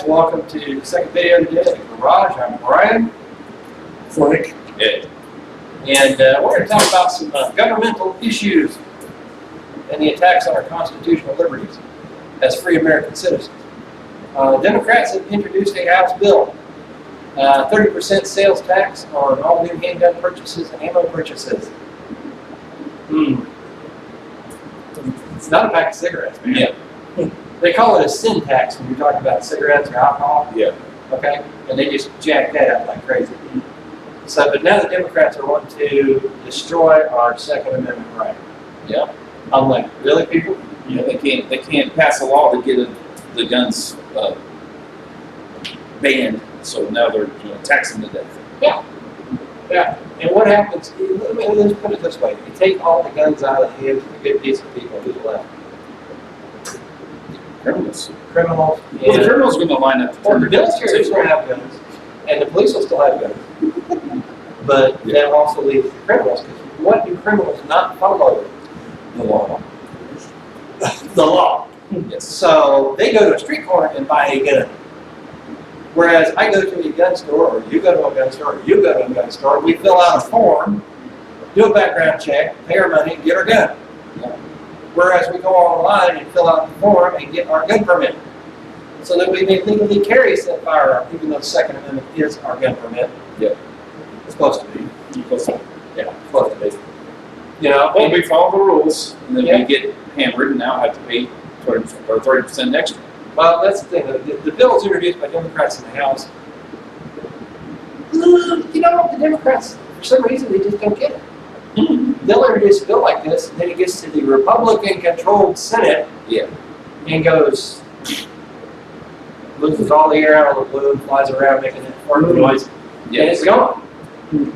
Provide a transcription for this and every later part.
guys, welcome to the second video today at the garage. I'm Brian. Frank. Ed. And we're going to talk about some governmental issues and the attacks on our constitutional liberties as free American citizens. Democrats have introduced a House bill, 30% sales tax on all new handgun purchases and ammo purchases. It's not a pack of cigarettes, man. Yeah. They call it a sin tax when you're talking about cigarettes or alcohol. Yeah. Okay? And they just jack that up like crazy. So, but now the Democrats are wanting to destroy our Second Amendment right. Yeah. I'm like, really, people? Yeah. They can't pass a law to get the guns banned. So now they're taxing to death. Yeah. Yeah. And what happens? Let's put it this way: you take all the guns out of the hands of the good, decent people. Who's left? Criminals. Criminals. Well, the criminals are going to line up. Well, the military is going to have guns, and the police will still have guns. But that also leaves the criminals, because what do criminals not follow? The law. The law. Yes. So they go to a street corner and buy a gun. Whereas I go to a gun store, or you go to a gun store, or you go to a gun store, we fill out a form, do a background check, pay our money, and get our gun. Whereas we go online and fill out the form and get our gun permit. So that we may legally carry said firearm, even though the Second Amendment is our gun permit. Yeah. It's supposed to be. Yeah, it's supposed to be. Well, we follow the rules, and then Yeah. we get hammered, and now have to pay 30% extra. Well, that's the thing. The bill was introduced by Democrats in the House. The Democrats, for some reason, they just don't get it. They'll introduce a bill like this, and then it gets to the Republican-controlled Senate, Yeah. and goes, loses all the air out of the balloon, flies around making that fart noise, and it's gone.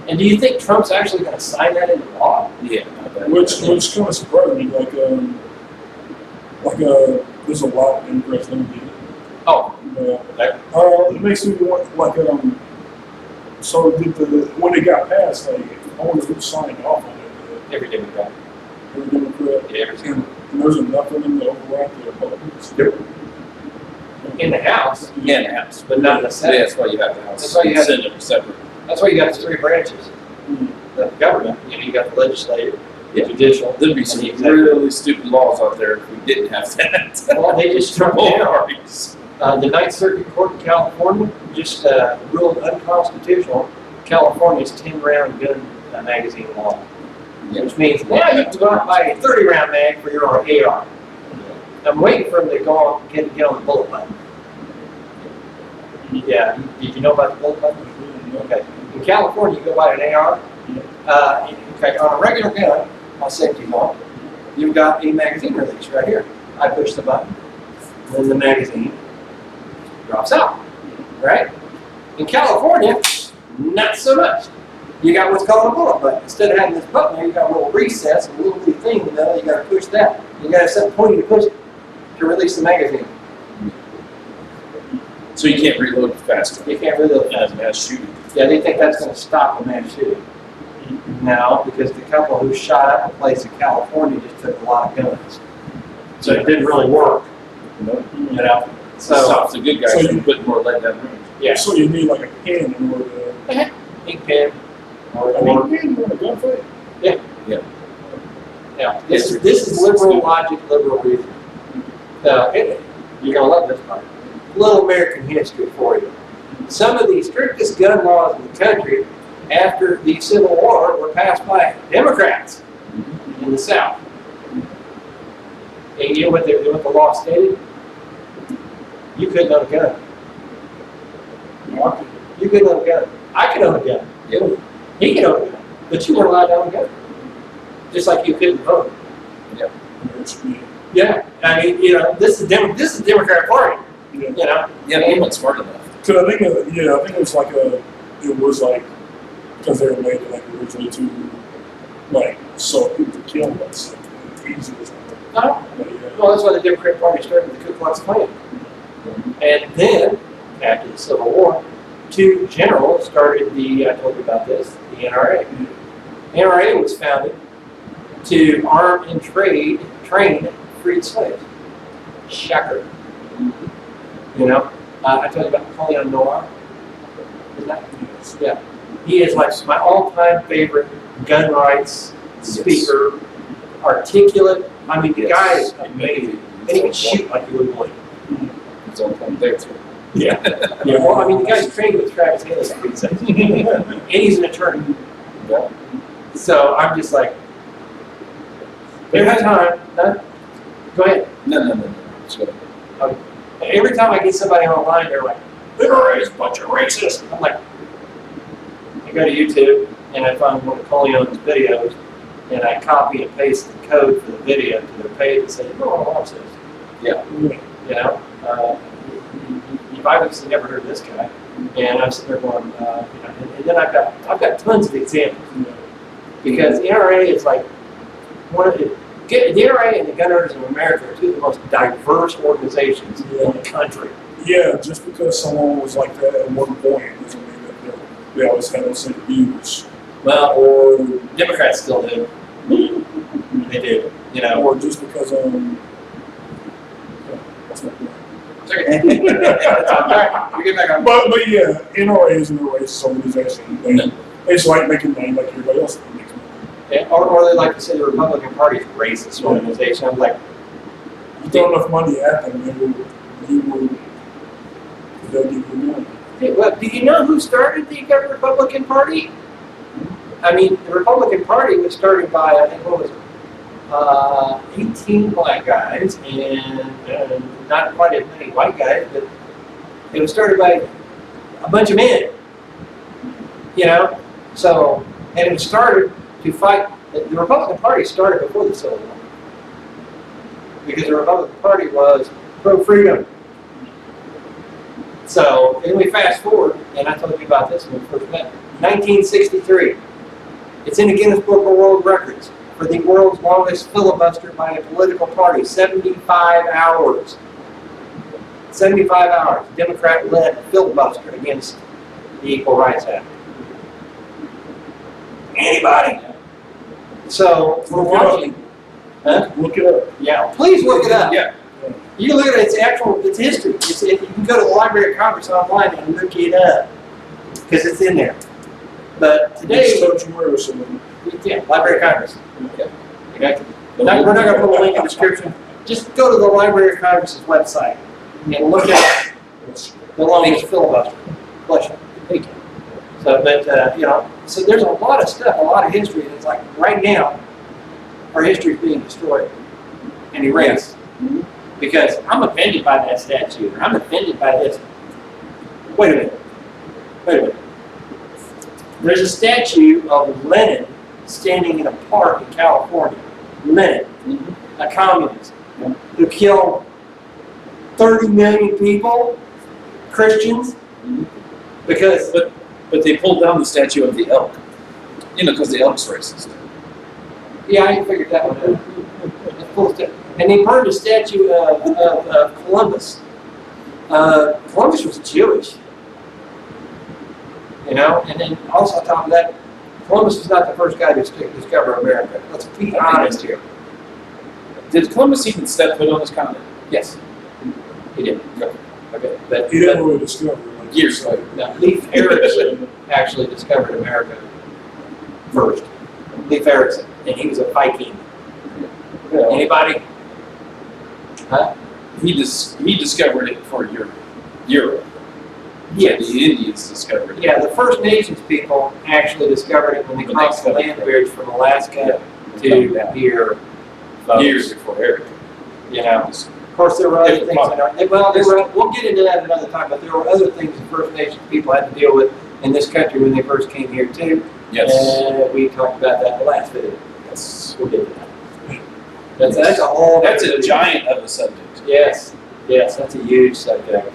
And do you think Trump's actually going to sign that into law? Yeah. Which kind of surprised me, there's a lot of Democrats don't get it. Oh, It makes me want, so when it got passed, I wonder who signed off on it. every Democrat. Every Democrat. Yeah, every single. And there's enough of them to override the Republicans. In the House, Yeah, in the House. but not in the Yeah, Senate. that's why you have the House. That's why you have- Senate are separate. That's why you got the three branches of the government. You got the legislative, the judicial. There'd be some and the executive. really stupid laws out there if we didn't have that. Well, they just struck down. Priorities. The Ninth Circuit Court in California just ruled unconstitutional California's 10-round gun magazine law, which means now you can go out and buy a 30-round mag for your AR. I'm waiting for them to go on get on the bullet button. Yeah, did you know about the bullet button? Okay. In California, you go buy an AR. Okay, on a regular gun, on safety law, you've got a magazine release right here. I push the button, then the magazine drops out, right? In California, not so much. You got what's called a bullet button. Instead of having this button there, you got a little recess, a little bitty thing in the middle. You got to push that. You got to have something pointing to push it to release the magazine. So you can't reload faster. You can't reload As fast. mass shooting. Yeah, they think that's going to stop a mass shooting. No, because the couple who shot up a place in California just took a lot of guns. So it didn't really work. You know? So stops the good guys So from putting more lead down range. Yeah. So you need like a pen in order to. Ink pen. I Or mean, pen in a gunfight? yeah. This is liberal logic, liberal reason. You're gonna love this part. Little American history for you. Some of the strictest gun laws in the country after the Civil War were passed by Democrats in the South. And you know what the law stated? You couldn't own a gun. You couldn't own a gun. I could own a gun. Yeah. He could own a gun. But you weren't allowed to own a gun. Just like you couldn't vote. Yeah. I mean, this is the Democrat Party. Yeah. Yeah, they weren't smart enough. So I think it was like because they were made originally to so people to kill us. Easy or something. No. But, yeah. Well, that's why the Democrat Party started the Ku Klux Klan. And then, after the Civil War, two generals started I told you about this, the NRA. The NRA was founded to arm and train freed slaves. Shocker. I told you about Napoleon Noir. Isn't that? Yeah. He is like my all-time favorite gun rights speaker, articulate. I mean, the guy is amazing. And he can shoot like you wouldn't believe. It's all from there too. Yeah. Yeah. Well, I mean, the guy's trained with Travis Haley, and he's an attorney. Yeah. So I'm just like, every time, go ahead. No. Sure. Every time I get somebody online, they're like, "NRA is a bunch of racists." I'm like, I go to YouTube and I find one of Napoleon's videos, and I copy and paste the code for the video to their page and say, "No, I'm racist." Yeah. You know, you've obviously never heard of this guy, and I'm sitting there going, you know, and then I've got tons of examples because the NRA is like one of the NRA and the Gun Owners of America are two of the most diverse organizations in the country. Yeah, just because someone was like that at one point doesn't mean that they always had the same views. Well, Or Democrats still do. They do, you know. or just because that's not good. It's all right. We get back on. But yeah, NRA isn't a racist organization. It's like making money like everybody else makes money. Yeah, or they like to say the Republican Party is a racist organization. I'm like, You throw enough money at them, they'll give you money. hey, well, do you know who started the Republican Party? I mean, the Republican Party was started by, I think, what was it? 18 black guys and not quite as many white guys, but it was started by a bunch of men. You know? So, and it was started to fight, the Republican Party started before the Civil War. Because the Republican Party was pro-freedom. So, then we fast forward, and I told you about this when we first met. 1963. It's in the Guinness Book of World Records for the world's longest filibuster by a political party, 75 hours. 75 hours, Democrat-led filibuster against the Equal Rights Act. Anybody? So, we're watching. Huh? Look it up. Yeah, please look it up. Yeah. You can look at it, it's history. You can go to the Library of Congress online and look it up, because it's in there. But today, yeah, Library of Congress. Okay. Okay. We're not going to put a link in the description. Just go to the Library of Congress's website and look at the longest filibuster. Bless you. Thank you. So, but you know, so there's a lot of stuff, a lot of history. And it's like right now, our history is being destroyed and erased because I'm offended by that statue. Or I'm offended by this. Wait a minute. Wait a minute. There's a statue of Lenin standing in a park in California. Lenin, a communist, who killed 30 million people, Christians, because... But they pulled down the statue of the elk. You know, because the elk's racist. Yeah, I figured that one out. That's full of stuff. And they burned a statue of Columbus. Columbus was Jewish. You know, and then also on top of that, Columbus was not the first guy to discover America. Let's be honest here. Did Columbus even step foot on this continent? Yes, he did. Okay, but He didn't really discover it. Years later. no, Leif Erikson actually discovered America first. Leif Erikson, and he was a Viking. Anybody? Huh? He discovered it for Europe. Yes. The Indians discovered it. Yeah, the First Nations people actually discovered it when they crossed the land bridge from Alaska to here. Years before Eric. You know, of course there were other things. We'll get into that another time. But there were other things the First Nations people had to deal with in this country when they first came here too. Yes. And we talked about that in the last video. We'll get to that. That's a whole. That's a giant of a subject. Yes, that's a huge subject.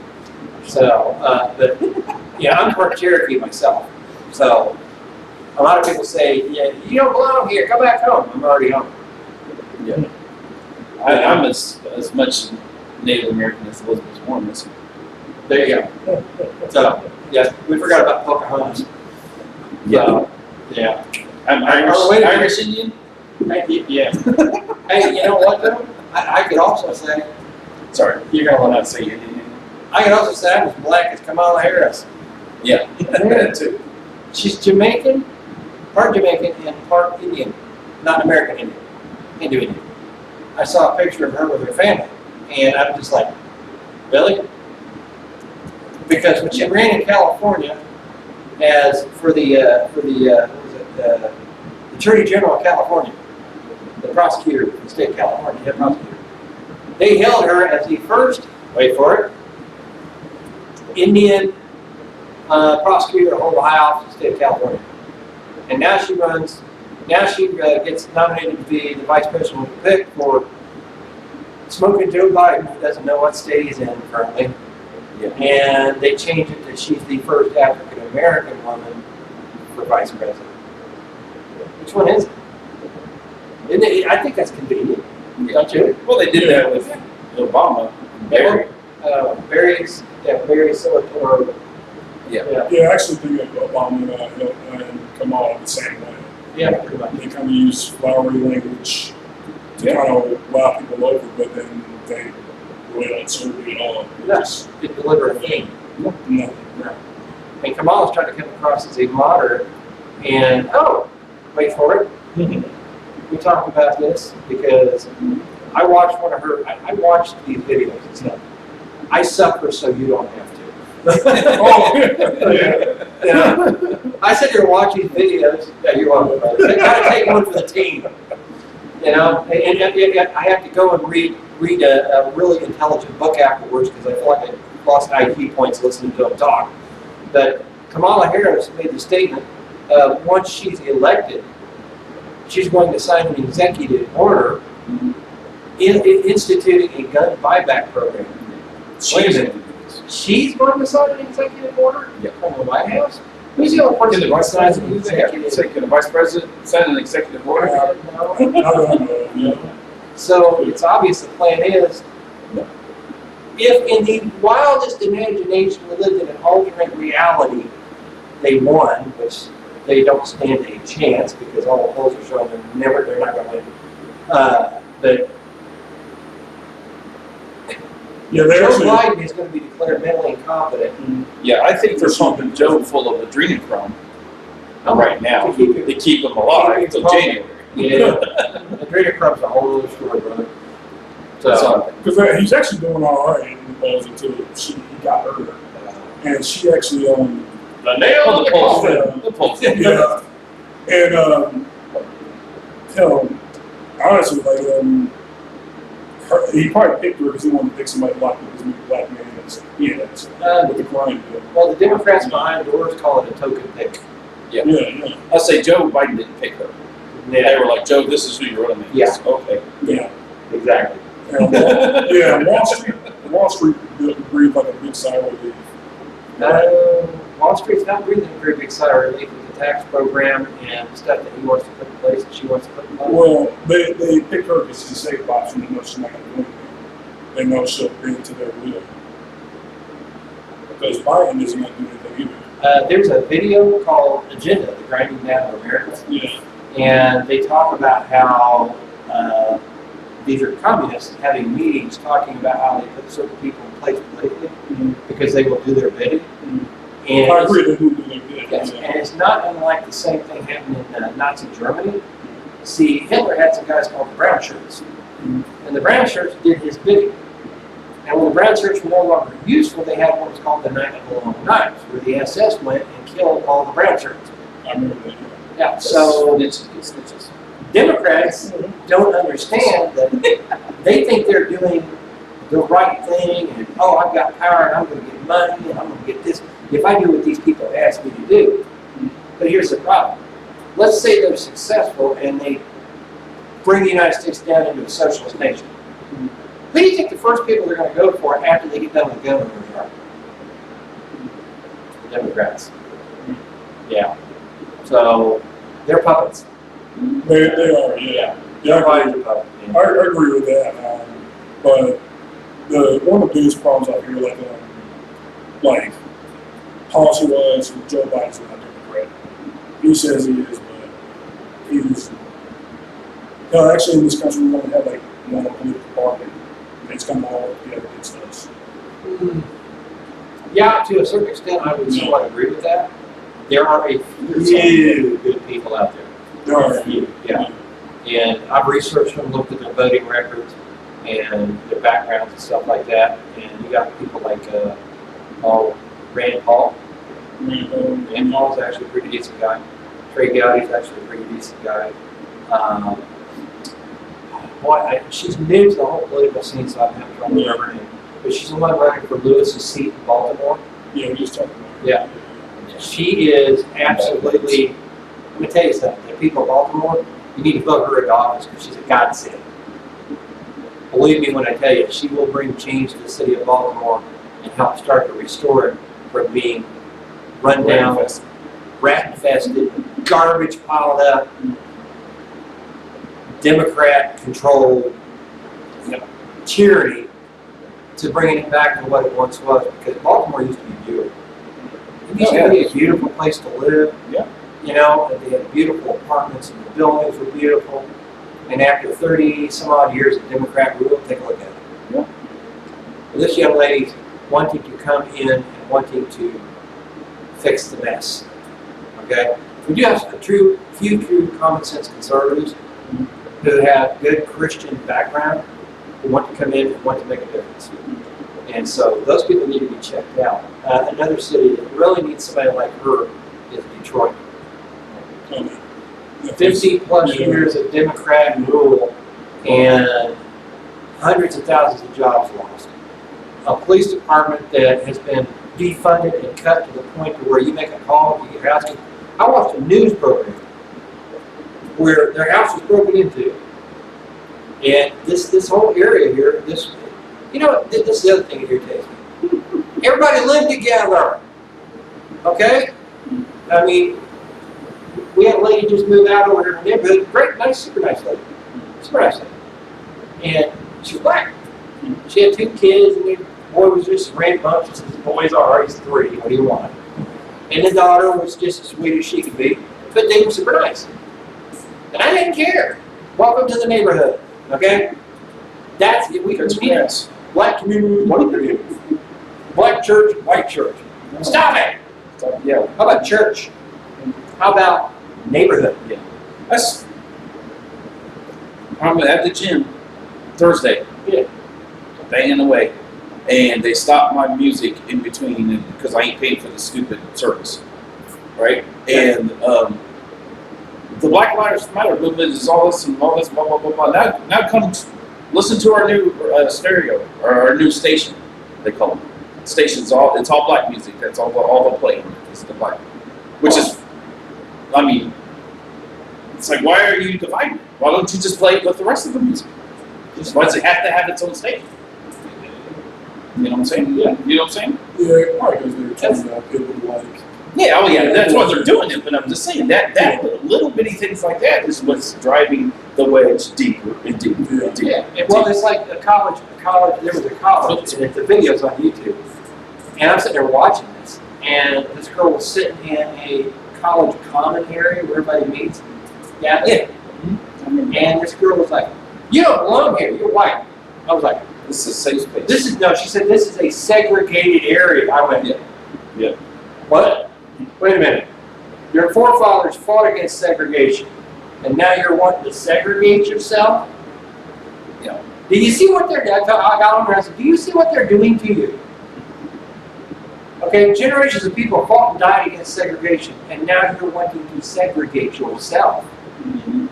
So, but yeah, I'm part Cherokee myself. So, a lot of people say, "Yeah, you don't belong here. Come back home." I'm already home. Yeah. I'm as much Native American as Elizabeth Warren is. There you go. So, yeah, we forgot about Pocahontas. Yeah. Yeah. I'm Irish Indian. Yeah. Hey, you know what though? I could also say, Sorry, you're gonna want to say Indian. I can also say I'm as black as Kamala Harris. Yeah, that too. She's Jamaican, part Jamaican and part Indian, not American Indian, Hindu Indian. I saw a picture of her with her family, and I'm just like, really? Because when she ran in California as for the Attorney General of California, the prosecutor of the state of California, head prosecutor, they held her as the first, wait for it, Indian prosecutor to hold a high office in the state of California. And now she gets nominated to be the vice president pick for smoking Joe Biden, who doesn't know what state he's in currently. Yeah. And they changed it that she's the first African American woman for vice president. Which one is it? Isn't it? I think that's convenient, don't you? Well, they did that with Obama. Barry. Barry Silverthorne. Yeah. Yeah, I actually think that Obama and Kamala the same way. Yeah, pretty much. They kind of use flowery language to kind of wow people over, but then they really don't serve you at all. Yes, didn't deliver a thing. Nothing. No. And Kamala's trying to come across as a moderate, and wait for it. We talked about this because I watched one of her. I watched these videos. It's not. I suffer so you don't have to. Oh, yeah. You know, I sit here and watch these videos. Yeah, you're welcome, brother. I gotta take one for the team. You know, and I have to go and read a really intelligent book afterwards because I feel like I lost IQ points listening to them talk. But Kamala Harris made the statement, once she's elected, she's going to sign an executive order instituting a gun buyback program. She's going to sign an executive order from the White House? Who's the other person Can the vice signs an president executive can the vice president sign an executive order? So it's obvious the plan is, if in the wildest imagination we lived in an alternate reality, they won, which they don't stand a chance because all the polls are showing they're not going to win. But Yeah, Joe actually, Biden is going to be declared mentally incompetent. Yeah, I think they're pumping Joe full of adrenochrome right now to keep him alive until January. Yeah, adrenochrome a whole other story, brother. So, because he's actually doing all right in the polls until he got hurt, and she actually The nail on the polls. The polls. Yeah, and honestly, like he probably picked her because he wanted to pick somebody black because he's a black man. With the crime bill. well, the Democrats behind doors call it a token pick. Yeah. I say Joe Biden didn't pick her. They were like, Joe, this is who you're running against. Yeah. Okay. Yeah. Exactly. Yeah, Wall Street breathed like a big sigh of relief. Wall Street's not breathing a very big sigh of relief with the tax program and stuff that he wants to put in place and she wants to put in place. Well, they picked her because she's a safe option. They know she's not going to do anything. They know she'll bring it to their will. Because Biden isn't going to do anything either. There's a video called Agenda, the Grinding Down of America. Yeah. And they talk about how these are communists having meetings talking about how they put certain people in place politically because they will do their bidding. And I agree, they do their bid. yes, and it's not unlike the same thing happened in Nazi Germany. See, Hitler had some guys called the Brown Shirts. And the Brown Shirts did his bidding. And when the Brown Shirts were no longer useful, they had what was called the Night of the Long Knives, where the SS went and killed all the Brown Shirts. I remember that. Yeah, so Snitches. Democrats don't understand that they think they're doing the right thing and, I've got power and I'm going to get money and I'm going to get this if I do what these people ask me to do. But here's the problem. Let's say they're successful and they bring the United States down into a socialist nation. Who do you think the first people they're going to go for after they get done with the government are? The Democrats. Yeah. So, they're puppets. They are, yeah. Yeah, I agree. I agree with that. But one of the biggest problems out here, like policy-wise, Joe Biden's not Democrat. He says he is, but he's. No, actually, in this country, we only have like one political party. It's come all together against us. Yeah, to a certain extent, I would somewhat agree with that. There are a few good people out there. There are. A few, yeah. And I've researched them, looked at their voting records and their backgrounds and stuff like that. And you got people like Rand Paul. Rand Paul's actually a pretty decent guy. Trey Gowdy's actually a pretty decent guy. She's new to the whole political scene, so I'm having trouble remembering her name. But she's the one running for Lewis's seat in Baltimore. Yeah, we just talked about it. Yeah. She is absolutely, let me tell you something, the people of Baltimore, you need to vote her into office because she's a godsend. Believe me when I tell you, she will bring change to the city of Baltimore and help start to restore it from being run down, rat infested, garbage piled up, Democrat controlled tyranny, to bringing it back to what it once was, because Baltimore used to be beautiful. It used to be a beautiful place to live. Yeah. You know, and they had beautiful apartments and the buildings were beautiful. And after 30 some odd years of Democrat rule, take a look at it. Yeah. Well, this young lady's wanting to come in and wanting to fix the mess. Okay? We do have a few true common sense conservatives who have good Christian background, who want to come in and want to make a difference. And so those people need to be checked out. Another city that really needs somebody like her is Detroit. 50 plus years of Democrat rule and hundreds of thousands of jobs lost. A police department that has been defunded and cut to the point to where you make a call, you get your house. I watched a news program where their house was broken into. And this whole area here, this is the other thing that irritates me. Everybody lived together. Okay? I mean, we had a lady just move out over here in the neighborhood. Great, nice, super nice lady. Super nice lady. And she was black. She had 2 kids, and the boy was just rambunctious as the boys are. He's 3. What do you want? And the daughter was just as sweet as she could be. But they were super nice. And I didn't care. Welcome to the neighborhood. Okay? That's it. We can meet us. Black community, white community. Black church, white church. Stop it! Yeah. How about church? How about neighborhood? Yeah. I'm at the gym Thursday. Yeah. Banging away. And they stopped my music in between because I ain't paying for the stupid service. Right? And the Black Lives Matter movement is all this and all this, blah, blah, blah, blah. Now come listen to our new stereo, or our new station, they call them. Station's it's all black music. That's all they'll play. It's the black. Which is, I mean, it's like, why are you divided? Why don't you just play it with the rest of the music? Why does it have to have its own station? You know what I'm saying? Yeah. You know what I'm saying? Yeah, probably because they're trying to people like. Yeah, oh yeah, that's why they're doing it. But I'm just saying that little bitty things like that is what's driving the wedge deeper and deeper and deeper. Yeah. Well, it's like a college. There was a college, and the video's on YouTube. And I'm sitting there watching this, and this girl was sitting in a college common area where everybody meets. Yeah. Mm-hmm. And this girl was like, "You don't belong here. You're white." I was like, "This is a safe space." She said, "This is a segregated area." I went, "Yeah. What? Wait a minute. Your forefathers fought against segregation, and now you're wanting to segregate yourself?" Yeah. Do you see what they're doing? I got on there. I said, "Do you see what they're doing to you?" Okay, generations of people fought and died against segregation, and now you're wanting to segregate yourself. Mm-hmm.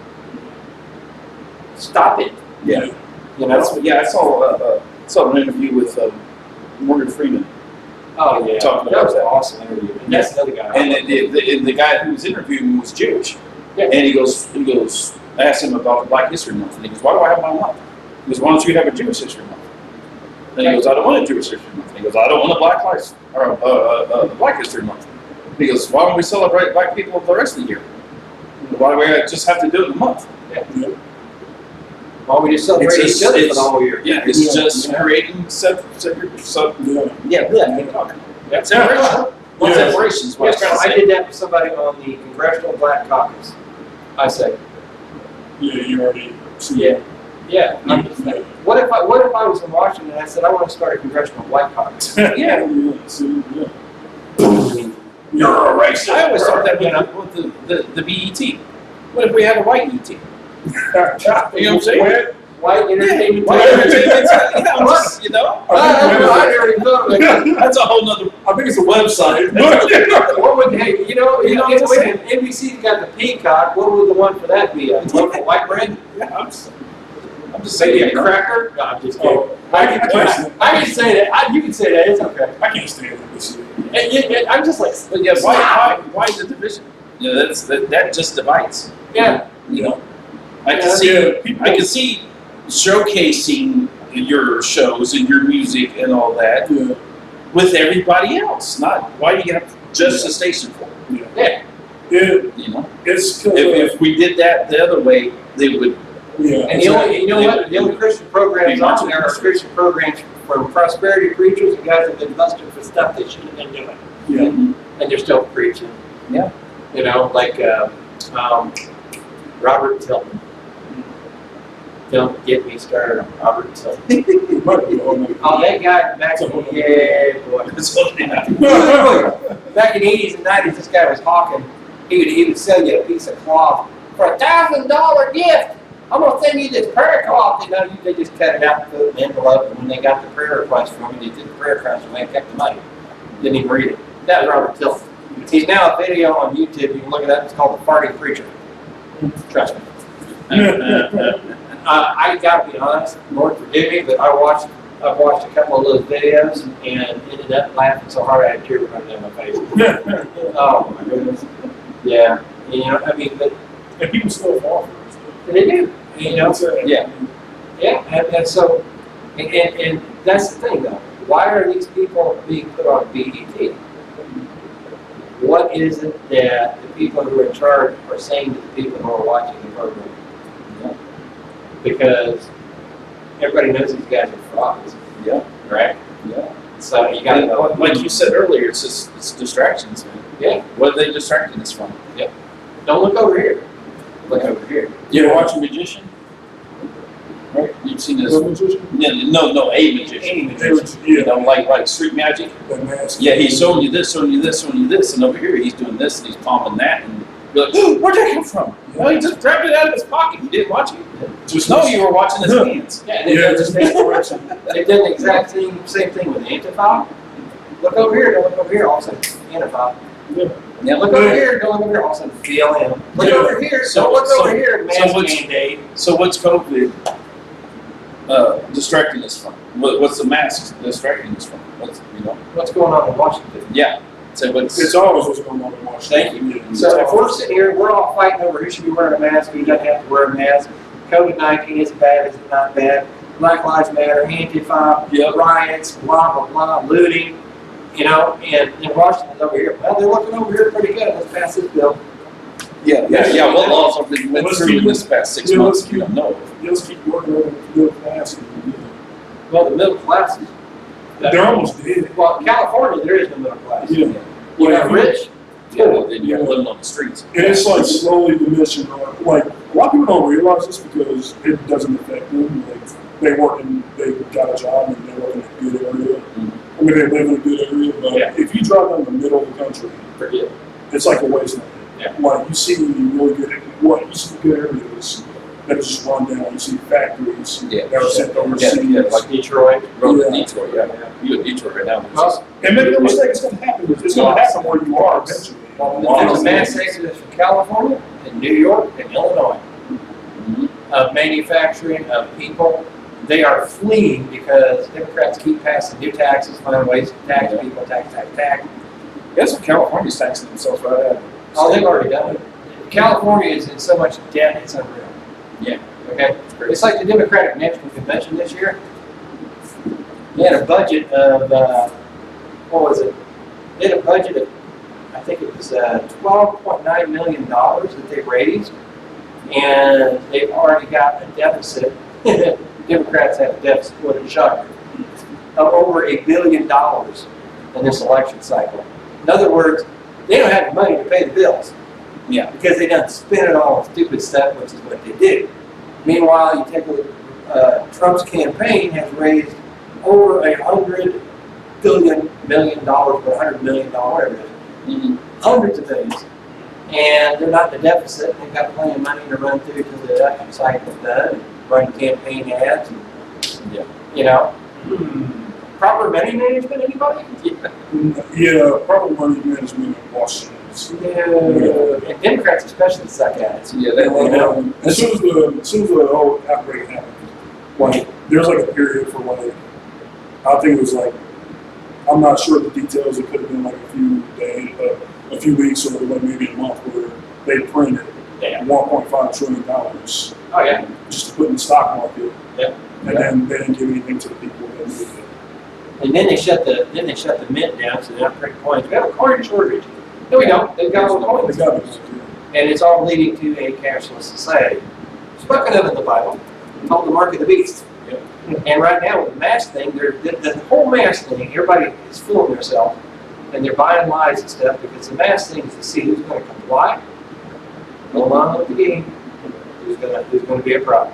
Stop it. Yeah. You know? I saw an interview with Morgan Freeman. Oh yeah, talking that was an about awesome interview. And that's another guy. And the guy who was interviewing was Jewish. Yeah. And he goes, I asked him about the Black History Month, and he goes, "Why do I have my month?" He goes, "Why don't you have a Jewish History Month?" And he goes, "I don't want a Jewish History Month." And he goes, "I don't want a Black History Month." He goes, "Why don't we celebrate black people the rest of the year? Why do we just have to do it in a month?" Yeah. Why don't we just celebrate each other for the whole year? Yeah, it's just creating That's separation. What's separations? What I did that with somebody on the Congressional Black Caucus. I said, Yeah, you already. yeah. I'm just like, what if I was in Washington, I said, I want to start a congressional white caucus. Yeah. See, yeah. You're a racist. I always thought that You know? with the BET. What if we had a white ET? You know what I'm saying? White entertainment. White entertainment. Yeah, just, you know? I never even thought of that. That's a whole nother. I think it's a website. What would, hey, You know what I'm saying? NBC's got the peacock, what would the one for that be? One for white bread? Yeah, I'm just Maybe saying. a cracker? No, I'm just kidding. Oh, I I can say that. You can say that. It's okay. I can't stand NBC. I'm just like, But yeah, why the division? You know, that just divides. yeah. You know, I can Yeah, see I can see showcasing your shows and your music and all that Yeah. with everybody else. Not why do you have just a station for it? Yeah. It, You know, it's if we did that the other way, they would. yeah. And the only, you know what? The only Christian programs on there are Christian programs for prosperity preachers and guys that have been busted for stuff they shouldn't have been doing. Yeah. And they're still preaching. Yeah. You know, like Robert Tilton. Don't get me started on Robert Tilton. It might be a whole nother- Oh, that guy back in the, yeah, boy. It's only not- Back in the 80s and 90s, this guy was hawking. He would sell you a piece of cloth for $1,000 gift. I'm gonna send you this prayer cloth. You know, they just cut it out and put it in an envelope. And when they got the prayer request from him, they did the prayer request and they kept the money. Didn't even read it. That was Robert Tilton. He's now a video on YouTube. You can look it up. It's called The Farting Preacher. Trust me. I gotta be honest. Lord forgive me, but I've watched a couple of those videos and ended up laughing so hard I had tears running down my face. Oh my goodness. Yeah. You know, I mean, but And people still fall for it. they do. You know. Yeah. Yeah. And so, and that's the thing though. Why are these people being put on BET? What is it that the people who are in charge are saying to the people who are watching the program? Because everybody knows these guys are frauds, Yeah. right? Yeah. So you gotta know. Like you said earlier, it's distractions, man. Yeah. What are they distracting us from? Don't look over here. Look over here. You ever watch a magician? Right? You've seen this? No, a magician. You know, like street magic. That mask. Yeah, he's showing you this, showing you this, showing you this, and over here he's doing this and he's pumping that, and you're like, oh, where'd that come from? Well, he just grabbed it out of his pocket. You didn't watch it. Just No, you were watching his hands. Yeah, Yeah, just they've done the exact same thing with Antifa. Look over here, don't look over here, all of a sudden Antifa. Yeah, Look over here, don't look over here, all of a sudden BLM. Look Yeah. over here, So- don't look so- over here, so mask what's- mandate. So what's COVID distracting us from? What's the masks distracting us from? What's, you know? What's going on in Washington? Yeah. So what's It's always what's going on in Washington. Thank So if we're sitting here, we're all fighting over who should be wearing a mask, who doesn't have to wear a mask. COVID-19 is bad, is it not bad? Black Lives Matter, Antifa, Yep. riots, blah, blah, blah, looting, you know, and Washington's over here. Well, they're looking over here pretty good. Let's pass this bill. Yeah. What laws have been went Let's through keep- in this past 6 yeah, months? let's You don't know. Let's keep working on the middle class. Well, the middle classes. They're almost dead. Well, in California, there is no middle class. Yeah. You got rich. Yeah, then you're living on the streets. And it's like slowly diminishing. Like a lot of people don't realize this because it doesn't affect them. Like they work and they got a job and they work in a good area. I mean, they live in a good area, but Yeah. if you drive down the middle of the country, Forget. it's like a wasteland. Yeah. Like you see really good, you see good areas that are just run down. You see factories Yeah. that are sent overseas. Yeah, like Detroit. Road to Yeah. Detroit, yeah. You in Detroit right now. Well, And make no mistake, it's going to happen. It's going to happen where you are eventually. there's a mass exodus from California and New York and Illinois Mhm. of manufacturing, of people. They are fleeing because Democrats keep passing new taxes, finding ways to tax people, tax. Guess what California's taxing themselves right out. Oh, they've already done it. California is in so much debt, it's unreal. Yeah. Okay? It's like the Democratic National Convention this year. They had a budget of, what was it? They had a budget of, I think it was $12.9 million that they raised, and they've already got a deficit. Democrats have a deficit, what a shocker, of over $1 billion in this election cycle. In other words, they don't have the money to pay the bills. Yeah. Because they done spend it all on stupid stuff, which is what they do. Meanwhile, you take a look Trump's campaign has raised over $100 million, $100 million, whatever it is, Mhm. hundreds of millions. And they're not in the deficit. They've got plenty of money to run through till the election cycle's done, and run campaign ads, and, Yeah. you know. Proper money management, anybody? Yeah, probably money management in Washington. Yeah. And Democrats especially suck at it. Yeah, that You know, as soon as the whole outbreak happened, like there's like a period for like, I think it was like, I'm not sure the details. It could have been like a few days, a few weeks, or like maybe a month, where they printed Yeah. $1.5 trillion Oh, yeah. just to put in the stock market, Yeah. and then they didn't give anything to the people that needed it. And then they shut the mint down, so they're not printing coins. We have a coin shortage. No, we don't. They've got all the They coins. got it. And it's all leading to a cashless society. Spoken of in the Bible, called the mark of the beast. Yep. And right now with the mask thing, the whole mask thing, everybody is fooling themselves, and they're buying lies and stuff because the mask thing is to see who's going to comply, go along with the game, who's going to be a problem.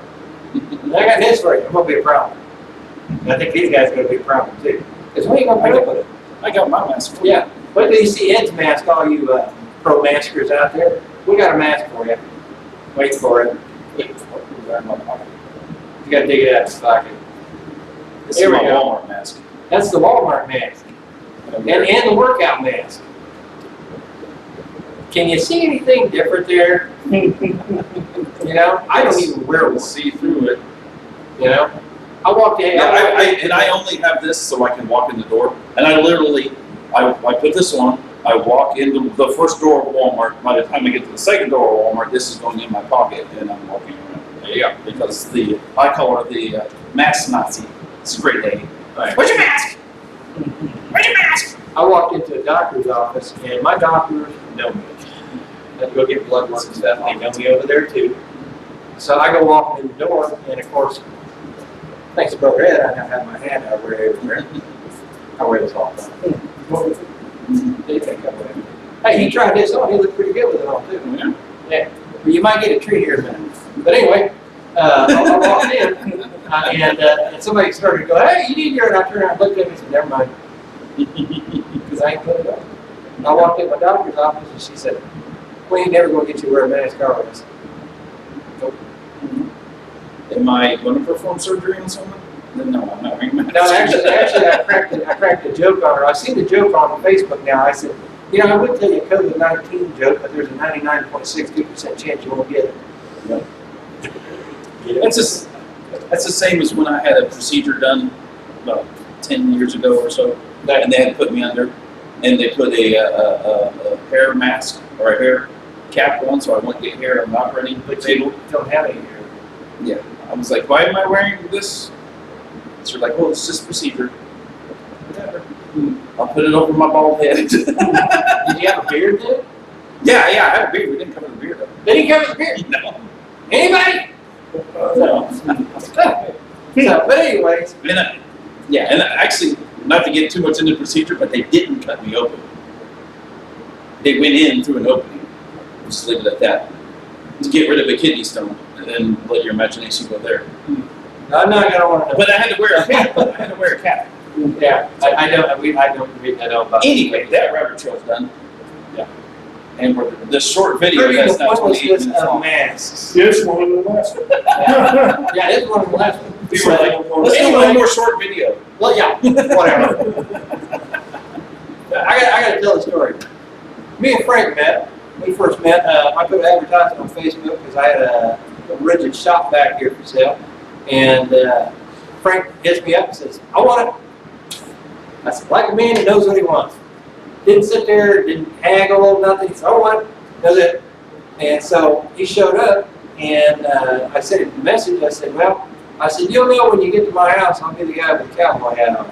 And I got this for you. I'm going to be a problem. And I think these guys are going to be a problem too, because we ain't going to put up with it. I got my mask. Yeah. Wait till you see Ed's mask, all you pro-maskers out there. We got a mask for you. Wait for it. You got to dig it out of his pocket. This Here is we my go. Walmart mask. That's the Walmart mask. And the workout mask. Can you see anything different there? You know, I don't even wear one. See through it. You know, I walked in. Yeah, I only have this so I can walk in the door. And I literally, I put this on. I walk into the first door of Walmart. By the time I get to the second door of Walmart, this is going in my pocket, and I'm walking around. Yeah, because I call her the mask Nazi. It's a great lady. Right. Where's your mask? Where's your mask? I walked into a doctor's office, and my doctors know me. I had to go get blood work and stuff. They know me over there too. So I go walking in the door, and of course, thanks to Brother Ed, I now have my hand over everywhere. I wear this all the time. They think I wear it. Hey, he tried this on. He looked pretty good with it on too. Yeah. Yeah. But you might get a treat here in a minute. But anyway, I walked in, and somebody started to go, "Hey, you need your," and I turned around and looked at him and said, "Never mind," because I ain't put it up. And I walked in my doctor's office, and she said, "We ain't never going to get you to wear a mask, are we?" I said, "Nope." Am I going to perform surgery on someone? No, I'm not wearing a mask. No, actually, I cracked a joke on her. I see the joke on Facebook now. I said, "You know, I would tell you a COVID-19 joke, but there's a 99.62% chance you won't get it." That's the same as when I had a procedure done about 10 years ago or so, and they had to put me under, and they put a hair mask or a hair cap on so I wouldn't get hair on the operating table. Don't have any here. Yeah, I was like, why am I wearing this? So they're like, well, it's just procedure. Whatever. I'll put it over my bald head. Did you have a beard then? Yeah, I had a beard. We didn't cover the beard up. They didn't cover the beard. No. Anybody? No. But anyways, And actually, not to get too much into the procedure, but they didn't cut me open. They went in through an opening. Just leave it at that. To get rid of a kidney stone, and then let your imagination go there. I'm not gonna want to know. But I had to wear a cap. I had to wear a cap. Yeah, I don't read that out about. Anyway, that rabbit trail's done. Yeah. And we're the short video Proving that's the not 28 pointlessness minutes of long. masks. Yes, one of the last. Yeah, this is one of the last ones. Let's do one more short video. Well, yeah, whatever. I got to tell the story. Me and Frank met. We first met. I put an advertisement on Facebook because I had a rigid shop back here for sale, and Frank hits me up and says, "I want it." I said, "Like a man that knows what he wants." Didn't sit there, didn't haggle, nothing. He said, "I want it." Does it? And so he showed up, and I sent him a message. I said, "Well," I said, "You'll know when you get to my house. I'll be the guy with the cowboy hat on."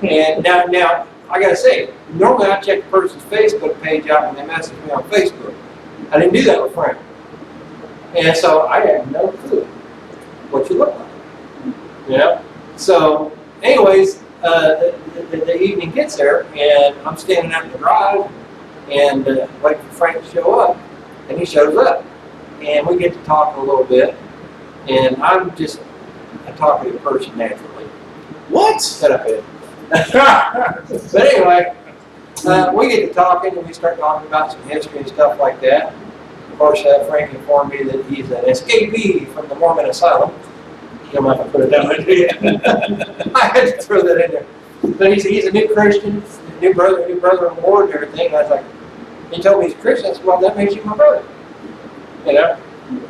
And now I gotta say, normally I check the person's Facebook page out when they message me on Facebook. I didn't do that with Frank, and so I had no clue what you look like. You know. So, anyways, the evening gets there, and I'm standing out in the drive, and wait for Frank to show up, and he shows up, and we get to talking a little bit, and I'm just a talkative person naturally. What? Shut up, Ed. But anyway, we get to talking and we start talking about some history and stuff like that. Of course, Frank informed me that he's an escapee from the Mormon asylum. You don't have to put it that way, do you? I had to throw that in there. But he's a new Christian, new brother in the Lord and everything. And I was like, he told me he's a Christian. I said, well, that makes you my brother. You know?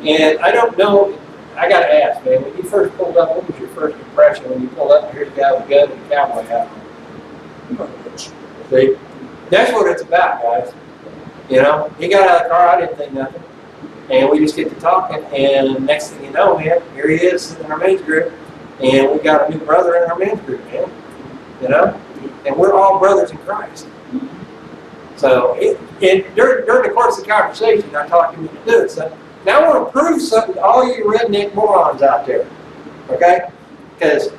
And I don't know, I got to ask, man, when you first pulled up, what was your first impression when you pulled up and here's a guy with a gun and a cowboy hat on? See? That's what it's about, guys. You know, he got out of the car, I didn't think nothing. And we just get to talking, and next thing you know, man, here he is in our men's group, and we got a new brother in our men's group, man. You know? And we're all brothers in Christ. So, during the course of the conversation, I talked him into doing something. Now I want to prove something to all you redneck morons out there, okay? Because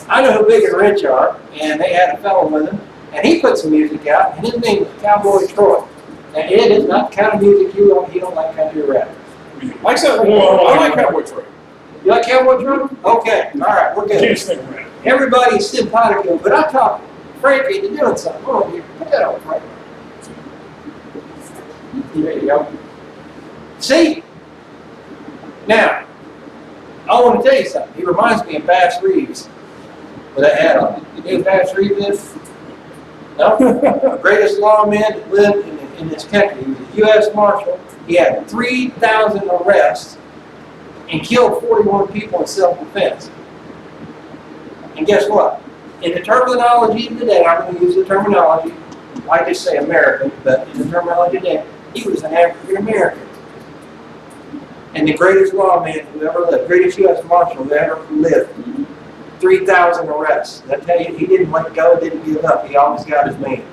I know who Big and Rich are, and they had a fellow with him, and he put some music out, and his name was Cowboy Troy. Now, Ed is not the kind of music you don't, he don't like country rap. Like so, I like Cowboy Troy. You like Cowboy Troy? Okay, all right, we're good. Can't sing rap. Everybody's simpatico, but I talk Frankie into doing something. Hold on here, put that on Frank. There you go. See? Now, I want to tell you something. He reminds me of Bass Reeves with that hat on. You know who Bass Reeves is? No? The greatest lawman that lived in this country. He was a U.S. Marshal. He had 3,000 arrests and killed 41 people in self-defense. And guess what? In the terminology of today, I'm going to use the terminology, I just say American, but in the terminology today, he was an African American. And the greatest lawman who ever lived, greatest U.S. Marshal who ever lived. 3,000 arrests. I tell you, he didn't let go, didn't give up. He always got his man.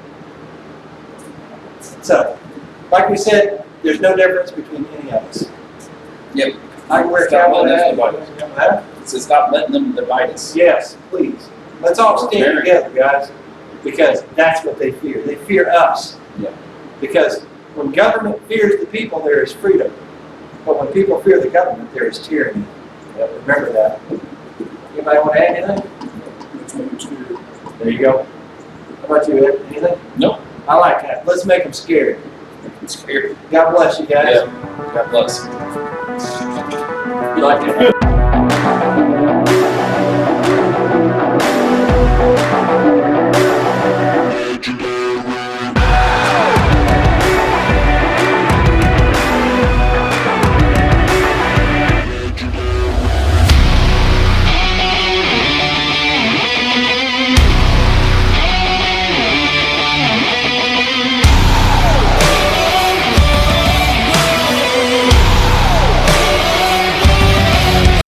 So, like we said, there's no difference between any of us. Yep. I can wear a Stop cowboy letting hat. us divide us. It says stop letting them divide us. Yes, please. Let's all stand together, guys, because that's what they fear. They fear us. Yeah. Because when government fears the people, there is freedom. But when people fear the government, there is tyranny. Remember that. Anybody want to add anything? That's what I'm scared. There you go. How about you, Ed? Anything? Nope. I like that. Let's make them scared. I'm scared. God bless you guys. Yeah. God bless. You like that?